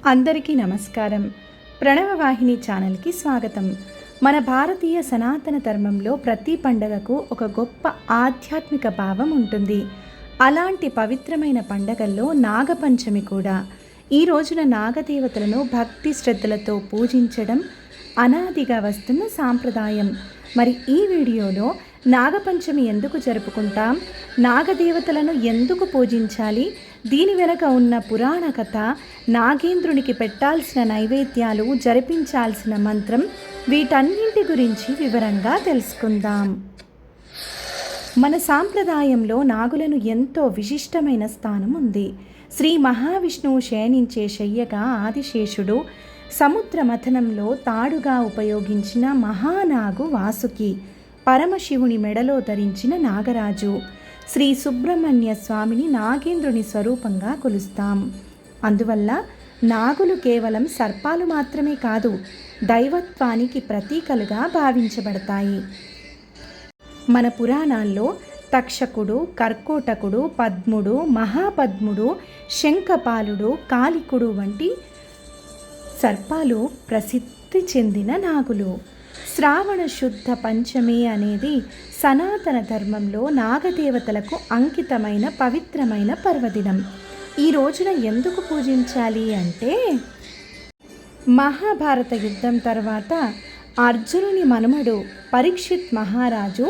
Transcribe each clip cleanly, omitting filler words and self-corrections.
అందరికీ నమస్కారం. ప్రణవవాహిని ఛానల్కి స్వాగతం. మన భారతీయ సనాతన ధర్మంలో ప్రతి పండగకు ఒక గొప్ప ఆధ్యాత్మిక భావం ఉంటుంది. అలాంటి పవిత్రమైన పండగల్లో నాగపంచమి కూడా. ఈ రోజున నాగదేవతలను భక్తి శ్రద్ధలతో పూజించడం అనాదిగా వస్తున్న సాంప్రదాయం. మరి ఈ వీడియోలో నాగపంచమి ఎందుకు జరుపుకుంటాం, నాగదేవతలను ఎందుకు పూజించాలి, దీని వెనుక ఉన్న పురాణ కథ, నాగేంద్రునికి పెట్టాల్సిన నైవేద్యాలు, జరిపించాల్సిన మంత్రం, వీటన్నింటి గురించి వివరంగా తెలుసుకుందాం. మన సాంప్రదాయంలో నాగులను ఎంతో విశిష్టమైన స్థానం ఉంది. శ్రీ మహావిష్ణువు శయనించే శయ్యగా ఆదిశేషుడు, సముద్ర మథనంలో తాడుగా ఉపయోగించిన మహానాగు వాసుకి, పరమశివుని మెడలో ధరించిన నాగరాజు, శ్రీ సుబ్రహ్మణ్య స్వామిని నాగేంద్రుని స్వరూపంగా కొలుస్తాం. అందువల్ల నాగులు కేవలం సర్పాలు మాత్రమే కాదు, దైవత్వానికి ప్రతీకలుగా భావించబడతాయి. మన పురాణాల్లో తక్షకుడు, కర్కోటకుడు, పద్ముడు, మహాపద్ముడు, శంఖపాలుడు, కాలికుడు వంటి సర్పాలు ప్రసిద్ధి చెందిన నాగులు. శ్రావణ శుద్ధ పంచమి అనేది సనాతన ధర్మంలో నాగదేవతలకు అంకితమైన పవిత్రమైన పర్వదినం. ఈ రోజున ఎందుకు పూజించాలి అంటే, మహాభారత యుద్ధం తర్వాత అర్జునుని మనుమడు పరీక్షిత్ మహారాజు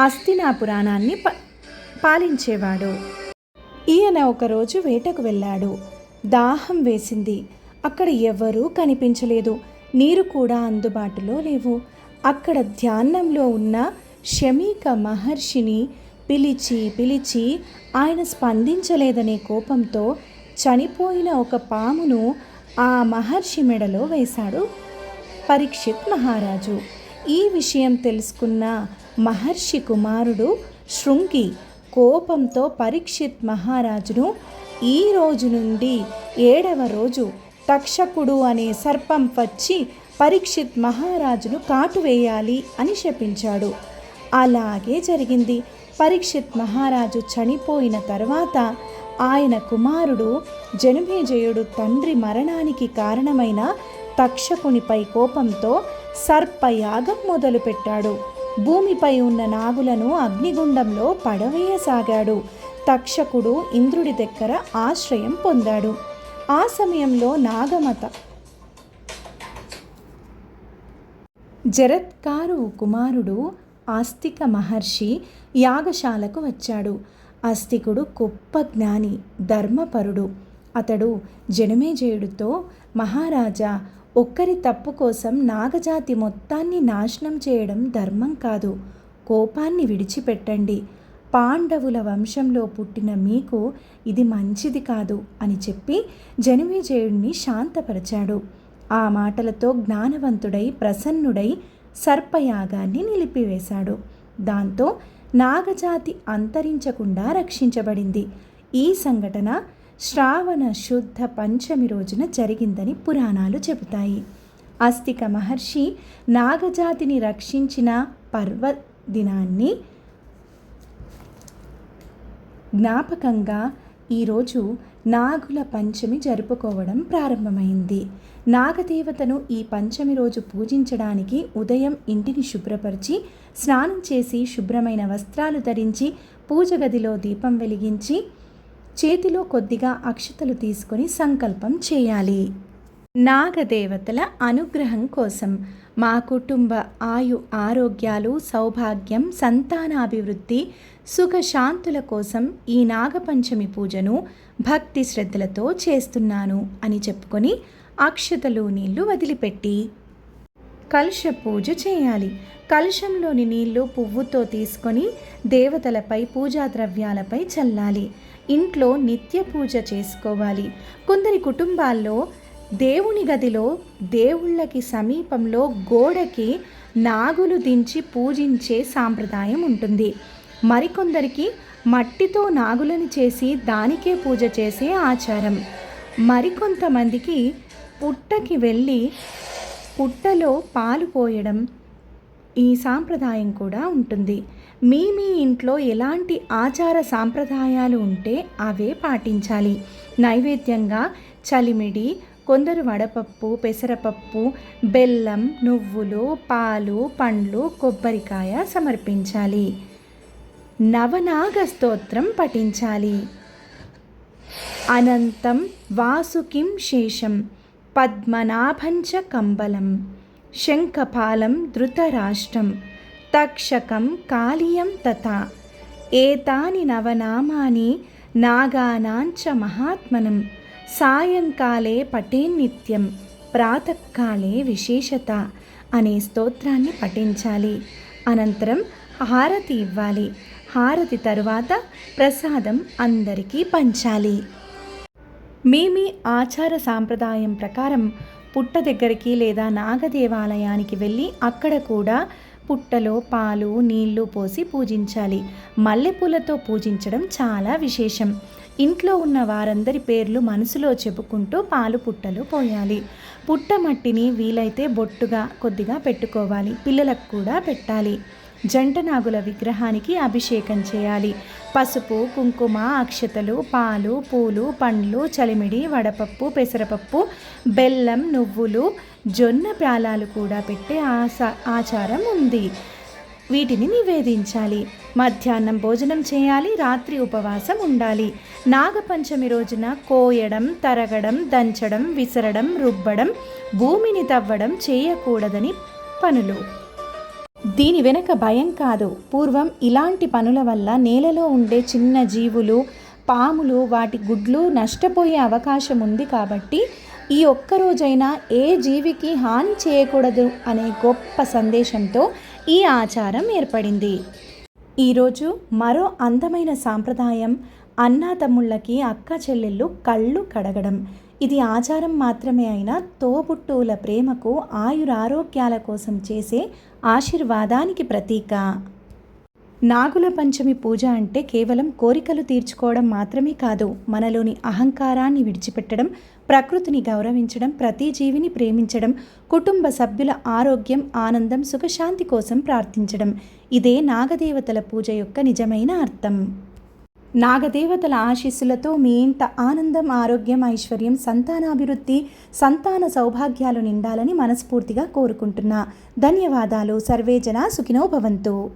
హస్తినాపురాన్ని పాలించేవాడు. ఈయన ఒకరోజు వేటకు వెళ్ళాడు. దాహం వేసింది. అక్కడ ఎవరూ కనిపించలేదు. నీరు కూడా అందుబాటులో లేవు. అక్కడ ధ్యానంలో ఉన్న శమీక మహర్షిని పిలిచి ఆయన స్పందించలేదనే కోపంతో చనిపోయిన ఒక పామును ఆ మహర్షి మెడలో వేశాడు పరీక్షిత్ మహారాజు. ఈ విషయం తెలుసుకున్న మహర్షి కుమారుడు శృంగి కోపంతో పరీక్షిత్ మహారాజును ఈ రోజు నుండి 7వ రోజు తక్షకుడు అనే సర్పం వచ్చి పరీక్షిత్ మహారాజును కాటువేయాలి అని శపించాడు. అలాగే జరిగింది. పరీక్షిత్ మహారాజు చనిపోయిన తర్వాత ఆయన కుమారుడు జనమేజయుడు తండ్రి మరణానికి కారణమైన తక్షకునిపై కోపంతో సర్పయాగం మొదలుపెట్టాడు. భూమిపై ఉన్న నాగులను అగ్నిగుండంలో పడవేయసాగాడు. తక్షకుడు ఇంద్రుడి దగ్గర ఆశ్రయం పొందాడు. ఆ సమయంలో నాగమత జరత్కారు కుమారుడు ఆస్తిక మహర్షి యాగశాలకు వచ్చాడు. ఆస్తికుడు గొప్ప జ్ఞాని, ధర్మపరుడు. అతడు జనమేజయుడితో, మహారాజా, ఒక్కరి తప్పు కోసం నాగజాతి మొత్తాన్ని నాశనం చేయడం ధర్మం కాదు. కోపాన్ని విడిచిపెట్టండి. పాండవుల వంశంలో పుట్టిన మీకు ఇది మంచిది కాదు అని చెప్పి జనమేజయుడిని శాంతపరిచాడు. ఆ మాటలతో జ్ఞానవంతుడై ప్రసన్నుడై సర్పయాగాన్ని నిలిపివేశాడు. దాంతో నాగజాతి అంతరించకుండా రక్షించబడింది. ఈ సంఘటన శ్రావణ శుద్ధ పంచమి రోజున జరిగిందని పురాణాలు చెబుతాయి. ఆస్తిక మహర్షి నాగజాతిని రక్షించిన పర్వదినాన్ని జ్ఞాపకంగా ఈరోజు నాగుల పంచమి జరుపుకోవడం ప్రారంభమైంది. నాగదేవతను ఈ పంచమి రోజు పూజించడానికి ఉదయం ఇంటిని శుభ్రపరిచి, స్నానం చేసి, శుభ్రమైన వస్త్రాలు ధరించి, పూజ గదిలో దీపం వెలిగించి, చేతిలో కొద్దిగా అక్షతలు తీసుకొని సంకల్పం చేయాలి. నాగదేవతల అనుగ్రహం కోసం మా కుటుంబ ఆయు ఆరోగ్యాలు, సౌభాగ్యం, సంతానాభివృద్ధి, సుఖశాంతుల కోసం ఈ నాగపంచమి పూజను భక్తి శ్రద్ధలతో చేస్తున్నాను అని చెప్పుకొని అక్షతలు, నీళ్లు వదిలిపెట్టి కలశ పూజ చేయాలి. కలశంలోని నీళ్లు పువ్వుతో తీసుకొని దేవతలపై, పూజా ద్రవ్యాలపై చల్లాలి. ఇంట్లో నిత్య పూజ చేసుకోవాలి. కొందరి కుటుంబాల్లో దేవుని గదిలో దేవుళ్ళకి సమీపంలో గోడకి నాగులు దించి పూజించే సాంప్రదాయం ఉంటుంది. మరికొందరికి మట్టితో నాగులను చేసి దానికే పూజ చేసే ఆచారం. మరికొంతమందికి పుట్టకి వెళ్ళి పుట్టలో పాలు పోయడం, ఈ సాంప్రదాయం కూడా ఉంటుంది. మీ ఇంట్లో ఎలాంటి ఆచార సాంప్రదాయాలు ఉంటే అవే పాటించాలి. నైవేద్యంగా చలిమిడి, కొందరు వడపప్పు, పెసరపప్పు, బెల్లం, నువ్వులు, పాలు, పండ్లు, కొబ్బరికాయ సమర్పించాలి. నవనాగ స్తోత్రం పఠించాలి. అనంతం వాసుకిం శేషం పద్మనాభంచ కంబలం శంఖపాలం ధృతరాష్ట్రం తక్షకం కాళియం తథా ఏతాని నవనామాని నాగానాంచ మహాత్మనం సాయంకాలే పఠేన్నిత్యం ప్రాతకాలే విశేషత అనే స్తోత్రాన్ని పఠించాలి. అనంతరం హారతి ఇవ్వాలి. హారతి తరువాత ప్రసాదం అందరికీ పంచాలి. మీ ఆచార సాంప్రదాయం ప్రకారం పుట్ట దగ్గరికి లేదా నాగదేవాలయానికి వెళ్ళి అక్కడ కూడా పుట్టలో పాలు, నీళ్లు పోసి పూజించాలి. మల్లెపూలతో పూజించడం చాలా విశేషం. ఇంట్లో ఉన్న వారందరి పేర్లు మనసులో చెప్పుకుంటూ పాలు పుట్టలో పోయాలి. పుట్ట మట్టిని వీలైతే బొట్టుగా కొద్దిగా పెట్టుకోవాలి. పిల్లలకు కూడా పెట్టాలి. జంట నాగుల విగ్రహానికి అభిషేకం చేయాలి. పసుపు, కుంకుమ, అక్షతలు, పాలు, పూలు, పండ్లు, చలిమిడి, వడపప్పు, పెసరపప్పు, బెల్లం, నువ్వులు, జొన్న ప్యాలాలు కూడా పెట్టే ఆచారం ఉంది. వీటిని నివేదించాలి. మధ్యాహ్నం భోజనం చేయాలి. రాత్రి ఉపవాసం ఉండాలి. నాగపంచమి రోజున కోయడం, తరగడం, దంచడం, విసరడం, రుబ్బడం, భూమిని తవ్వడం చేయకూడదని పనులు. దీని వెనక భయం కాదు. పూర్వం ఇలాంటి పనుల వల్ల నేలలో ఉండే చిన్న జీవులు, పాములు, వాటి గుడ్లు నష్టపోయే అవకాశం ఉంది. కాబట్టి ఈ ఒక్కరోజైనా ఏ జీవికి హాని చేయకూడదు అనే గొప్ప సందేశంతో ఈ ఆచారం ఏర్పడింది. ఈరోజు మరో అందమైన సాంప్రదాయం అన్నాతమ్ముళ్ళకి అక్క చెల్లెళ్ళు కళ్ళు కడగడం. ఇది ఆచారం మాత్రమే అయినా తోబుట్టువుల ప్రేమకు, ఆయురారోగ్యాల కోసం చేసే ఆశీర్వాదానికి ప్రతీక. నాగుల పంచమి పూజ అంటే కేవలం కోరికలు తీర్చుకోవడం మాత్రమే కాదు. మనలోని అహంకారాన్ని విడిచిపెట్టడం, ప్రకృతిని గౌరవించడం, ప్రతి జీవిని ప్రేమించడం, కుటుంబ సభ్యుల ఆరోగ్యం, ఆనందం, సుఖశాంతి కోసం ప్రార్థించడం. ఇదే నాగదేవతల పూజ యొక్క నిజమైన అర్థం. నాగదేవతల ఆశీస్సులతో మీ ఇంట ఆనందం, ఆరోగ్యం, ఐశ్వర్యం, సంతానాభివృద్ధి, సంతాన సౌభాగ్యాలు నిండాలని మనస్ఫూర్తిగా కోరుకుంటున్నా. ధన్యవాదాలు. సర్వే జనా సుఖినో భవంతు.